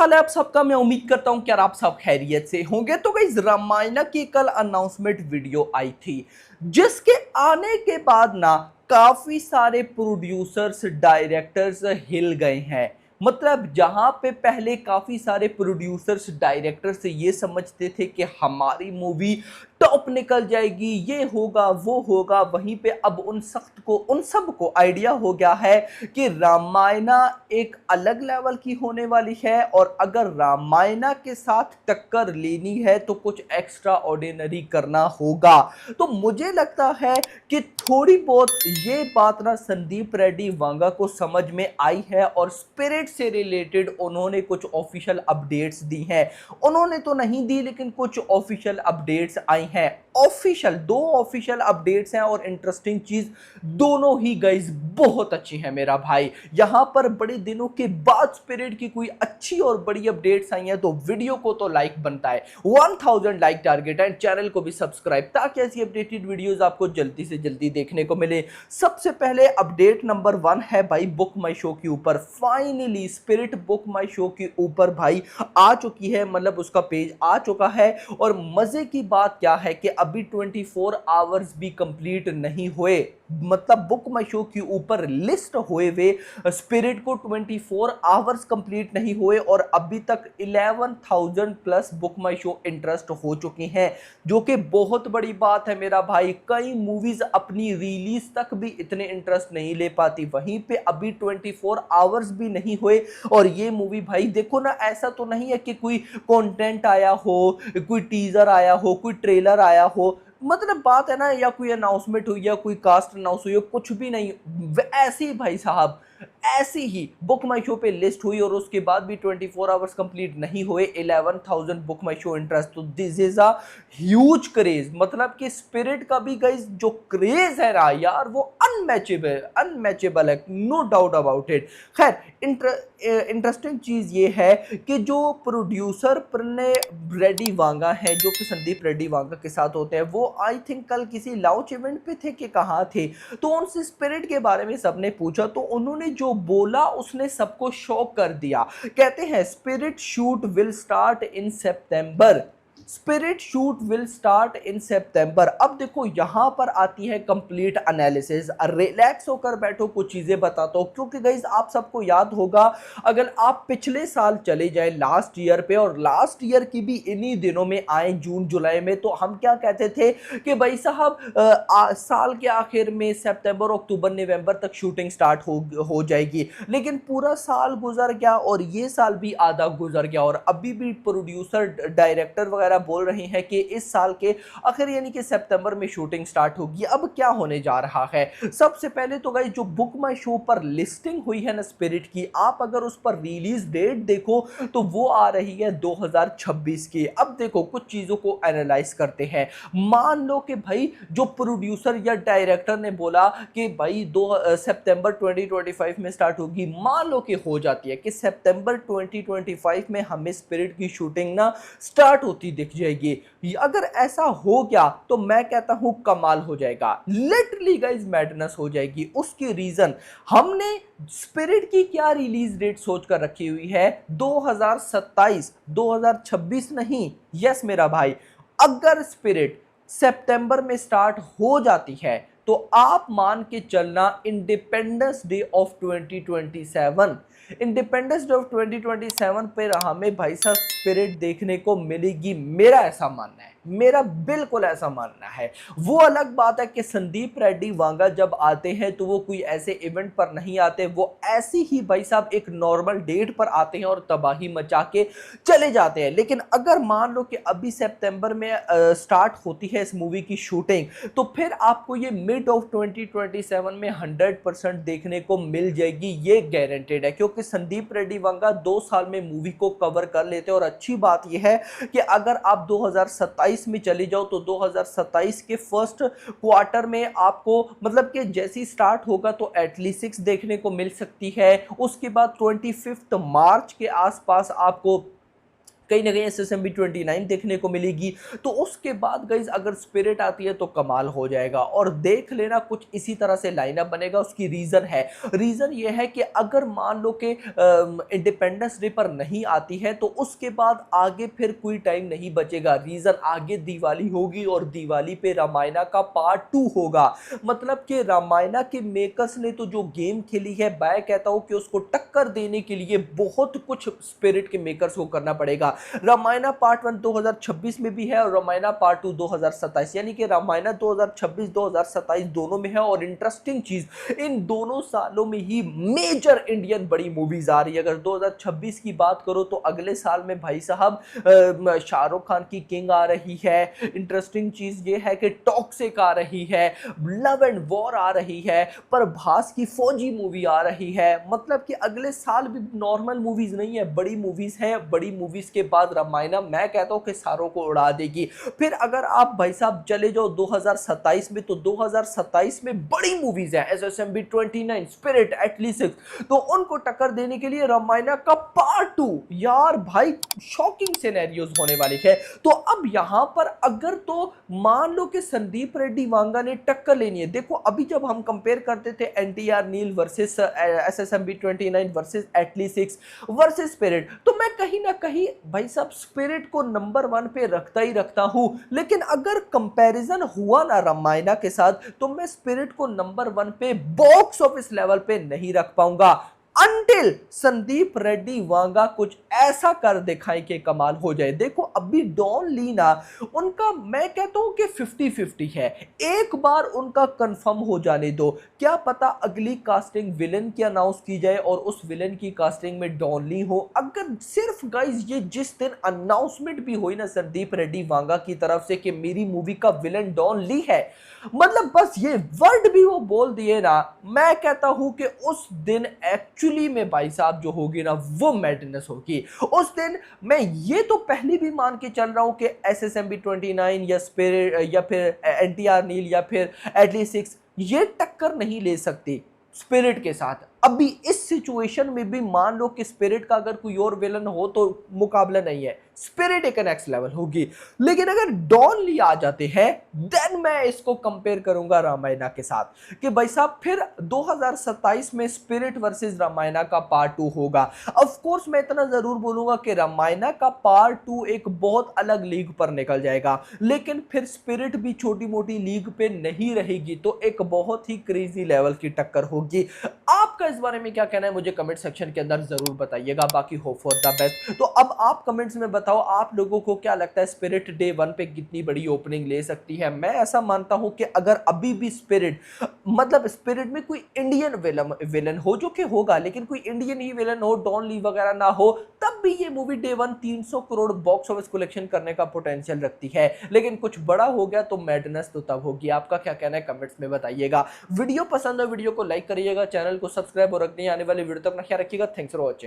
हाल है आप सबका। मैं उम्मीद करता हूं कि यार आप सब खैरियत से होंगे। तो गाइस रामायण की कल अनाउंसमेंट वीडियो आई थी, जिसके आने के बाद ना काफी सारे प्रोड्यूसर्स डायरेक्टर्स हिल गए हैं। मतलब जहां पे पहले काफी सारे प्रोड्यूसर्स डायरेक्टर्स ये समझते थे कि हमारी मूवी टॉप निकल जाएगी, ये होगा वो होगा, वहीं पे अब उन सब को आइडिया हो गया है कि रामायणा एक अलग लेवल की होने वाली है और अगर रामायणा के साथ टक्कर लेनी है तो कुछ एक्स्ट्रा ऑर्डिनरी करना होगा। तो मुझे लगता है कि थोड़ी बहुत ये बात ना संदीप रेड्डी वांगा को समझ में आई है और स्पिरिट से रिलेटेड उन्होंने कुछ ऑफिशियल अपडेट्स दी हैं। उन्होंने तो नहीं दी लेकिन कुछ ऑफिशियल अपडेट्स आई हैं। दो ऑफिशियल अपडेट्स हैं और इंटरेस्टिंग चीज दोनों ही गाइस बहुत अच्छी है मेरा भाई। यहां पर बड़े दिनों के बाद स्पिरिट की कोई अच्छी और बड़ी अपडेट्स आई हैं तो वीडियो को तो लाइक बनता है। 1000 लाइक टारगेट है। चैनल को भी सब्सक्राइब ताकि ऐसी अपडेटेड वीडियोस आपको जल्दी से जल्दी देखने को मिले। सबसे पहले अपडेट नंबर 1 है भाई बुक माई शो के ऊपर। फाइनली स्पिरिट बुक माई शो के ऊपर भाई आ चुकी है, मतलब उसका पेज आ चुका है। और मजे की बात क्या है कि अभी 24 आवर्स भी कंप्लीट नहीं हुए, मतलब बुक माई शो के ऊपर लिस्ट हुए हुए स्पिरिट को 24 आवर्स कंप्लीट नहीं हुए और अभी तक 11,000 प्लस बुक माई शो इंटरेस्ट हो चुकी हैं, जो कि बहुत बड़ी बात है मेरा भाई। कई मूवीज अपनी रिलीज तक भी इतने इंटरेस्ट नहीं ले पाती, वहीं पे अभी 24 आवर्स भी नहीं हुए और ये मूवी भाई देखो ना, ऐसा तो नहीं है कि कोई कंटेंट आया हो, कोई टीजर आया हो, कोई ट्रेलर आया हो, मतलब बात है ना, या कोई अनाउंसमेंट हुई या कोई कास्ट अनाउंस हुई, कुछ भी नहीं। ऐसे ही भाई साहब, ऐसी ही बुक माई शो पे लिस्ट हुई और उसके बाद भी 24 आवर्स कंप्लीट नहीं हुए, 11,000 बुक माई शो इंटरेस्ट। तो this is a huge craze, मतलब कि स्पिरिट का भी गाइस जो क्रेज है ना यार वो अनमैचेबल है, नो डाउट अबाउट इट। खैर इंटरेस्टिंग चीज ये है कि जो प्रोड्यूसर प्रणय रेड्डी वांगा है, जो कि संदीप रेड्डी वांगा के साथ होते हैं, वो आई थिंक कल किसी लॉन्च इवेंट पे थे कि कहाँ थे, तो उनसे स्पिरिट के बारे में सबने पूछा तो उन्होंने जो बोला उसने सबको शॉक कर दिया। कहते हैं Spirit shoot will start in September. Spirit shoot will start in September. अब देखो यहां पर आती है कंप्लीट एनालिसिस। रिलैक्स होकर बैठो, कुछ चीजें बताता हूं, क्योंकि गाइस आप सबको याद होगा, अगर आप पिछले साल चले जाए लास्ट ईयर पे, और लास्ट ईयर की भी इन्हीं दिनों में आए जून जुलाई में, तो हम क्या कहते थे कि भाई साहब साल के आखिर में सितंबर अक्टूबर नवंबर तक शूटिंग स्टार्ट हो जाएगी। लेकिन पूरा साल गुजर गया और ये साल भी आधा गुजर गया और अभी भी प्रोड्यूसर डायरेक्टर वगैरह बोल रहे हैं कि इस साल के आखिर यानी कि सितंबर में शूटिंग स्टार्ट होगी। अब क्या होने जा रहा है, सबसे पहले तो गाइस जो बुक माई शो पर लिस्टिंग हुई है ना स्पिरिट की, आप अगर उस पर रिलीज डेट देखो तो वो आ रही है 2026 की। अब देखो कुछ चीजों को एनालाइज करते हैं। मान लो कि भाई जो प्रोड्यूसर या डायरेक्टर ने बोला कि भाई सितंबर 2025 में स्टार्ट होगी, मान लो कि हो जाती है कि सितंबर 2025 में हमें स्पिरिट की शूटिंग ना स्टार्ट होती दिख जाएगी। अगर ऐसा हो गया तो मैं कहता हूं कमाल हो जाएगा, लिटरली गाइस मैडनेस हो जाएगी। उसकी रीजन हमने स्पिरिट की क्या रिलीज डेट सोच कर रखी हुई है, 2027, 2026 नहीं। यस मेरा भाई, अगर स्पिरिट सितंबर में स्टार्ट हो जाती है तो आप मान के चलना independence day of 2027, independence day of 2027 पर हमें भाई साहब स्पिरिट देखने को मिलेगी। मेरा ऐसा मानना है, मेरा बिल्कुल ऐसा मानना है। वो अलग बात है कि संदीप रेड्डी वांगा जब आते हैं तो वो कोई ऐसे इवेंट पर नहीं आते, वो ऐसी ही भाई साहब एक नॉर्मल डेट पर आते हैं और तबाही मचा के चले जाते हैं। लेकिन अगर मान लो कि अभी सितंबर में स्टार्ट होती है इस मूवी की शूटिंग, तो फिर आपको ये मिड ऑफ 2027 में 100% देखने को मिल जाएगी, ये गारंटेड है। क्योंकि संदीप रेड्डी वांगा 2 साल में मूवी को कवर कर लेते हैं और अच्छी बात यह है कि अगर आप 2027 में चले जाओ तो 2027 के फर्स्ट क्वार्टर में आपको, मतलब कि जैसी स्टार्ट होगा तो एटलीस्ट 6 देखने को मिल सकती है। उसके बाद 25 मार्च के आसपास आपको कहीं ना कहीं SSMB 29 देखने को मिलेगी। तो उसके बाद गाइस अगर स्पिरिट आती है तो कमाल हो जाएगा। और देख लेना कुछ इसी तरह से लाइनअप बनेगा। उसकी रीजन ये है कि अगर मान लो कि इंडिपेंडेंस डे पर नहीं आती है तो उसके बाद आगे फिर कोई टाइम नहीं बचेगा। रीजन आगे दिवाली होगी और दिवाली पे रामायणा का पार्ट 2 होगा। मतलब कि रामायणा के मेकर्स ने तो जो गेम खेली है, मैं कहता हूं कि उसको टक्कर देने के लिए बहुत कुछ स्पिरिट के मेकर्स को करना पड़ेगा। रामायणा पार्ट 1 2026 में भी है और रामायणा पार्ट 2 2027, यानी कि रामायणा 2026 2027 दोनों में है। और इंटरेस्टिंग चीज, इन दोनों सालों में ही मेजर इंडियन बड़ी मूवीज आ रही है। अगर 2026 की बात करो तो अगले साल में भाई साहब शाहरुख खान की किंग आ रही है। इंटरेस्टिंग चीज ये है कि टॉक्सिक आ रही है, लव एंड वॉर आ रही है, प्रभास की फौजी मूवी आ रही है। मतलब कि अगले साल भी नॉर्मल मूवीज नहीं है, बड़ी मूवीज है। बड़ी मूवीज के बाद रामायणा मैं कहता हूं कि सारों को उड़ा देगी। फिर अगर आप भाई साहब चले जाओ 2027 में, तो 2027 में बड़ी मूवीज है, SSMB 29, स्पिरिट, एटलीस्ट, तो उनको टक्कर देने के लिए रामायणा का पार्ट 2 यार भाई शॉकिंग सिनेरियोज होने वाली है। तो अब यहां पर अगर तो मान लो कि संदीप रेड्डी वांगा ने टक्कर लेनी है। देखो अभी जब हम कंपेयर करते थे NTR Neel versus SSMB 29 versus Atlee versus Spirit, तो मैं कहीं ना कहीं भाई साहब स्पिरिट को नंबर 1 पे रखता ही रखता हूं। लेकिन अगर कंपैरिजन हुआ ना रामायणा के साथ, तो मैं स्पिरिट को नंबर 1 पे बॉक्स ऑफिस लेवल पे नहीं रख पाऊंगा अंटिल संदीप रेड्डी वांगा कुछ ऐसा कर दिखाए कि कमाल हो जाए। देखो अभी डॉन लीना उनका मैं कहता हूं कि 50-50 है। एक बार उनका कंफर्म हो जाने दो, क्या पता अगली कास्टिंग विलन की अनाउंस की जाए और उस विलन की कास्टिंग में डॉन ली हो। अगर सिर्फ गाइस ये जिस दिन अनाउंसमेंट भी हुई ना संदीप रेड्डी वांगा की तरफ से कि मेरी मूवी का विलन डॉन ली है, मतलब बस ये वर्ड भी वो बोल दिए ना, मैं कहता हूं कि उस दिन एक्चुअली में भाई साहब जो होगी ना वो मैडनेस होगी। उस दिन मैं ये तो पहले भी मान के चल रहा हूं कि SSMB 29 या स्पिरिट या फिर NTR नील या फिर एटलीस्ट ये टक्कर नहीं ले सकती स्पिरिट के साथ। अभी इस सिचुएशन में भी मान लो कि स्पिरिट का अगर कोई और विलन हो तो मुकाबला नहीं है, स्पिरिट एक नेक्स्ट लेवल होगी। लेकिन अगर डॉन ली आ जाते हैं देन मैं इसको कंपेयर करूंगा रामायणा के साथ कि भाई साहब फिर 2027 में स्पिरिट वर्सेस रामायणा का पार्ट 2 होगा। ऑफ कोर्स मैं इतना जरूर बोलूंगा कि रामायणा का पार्ट 2 एक बहुत अलग लीग पर निकल जाएगा, लेकिन फिर स्पिरिट भी छोटी मोटी लीग पे नहीं रहेगी, तो एक बहुत ही क्रेजी लेवल की टक्कर होगी। आपका इस बारे में क्या कहना है मुझे कमेंट सेक्शन के अंदर जरूर बताइएगा। बाकी होप फॉर द बेस्ट। तो अब आप कमेंट्स में बताओ आप लोगों को क्या लगता है स्पिरिट डे 1 पे कितनी बड़ी ओपनिंग ले सकती है। मैं ऐसा मानता हूं कि अगर अभी भी स्पिरिट मतलब स्पिरिट में कोई इंडियन विलन हो, जो कि होगा, लेकिन कोई इंडियन ही विलन हो, डॉन ली वगैरह ना हो, तब भी ये movie day 1 300 crore box office collection करने का पोटेंशियल रखती है। लेकिन कुछ बड़ा हो गया तो मैडनेस तो तब होगी। आपका क्या कहना है कमेंट्स में बताइएगा। वीडियो पसंद हो वीडियो को लाइक करिएगा, चैनल को सब्सक्राइब और अगली आने वाली वीडियो तक अपना ख्याल रखिएगा। Thanks for watching.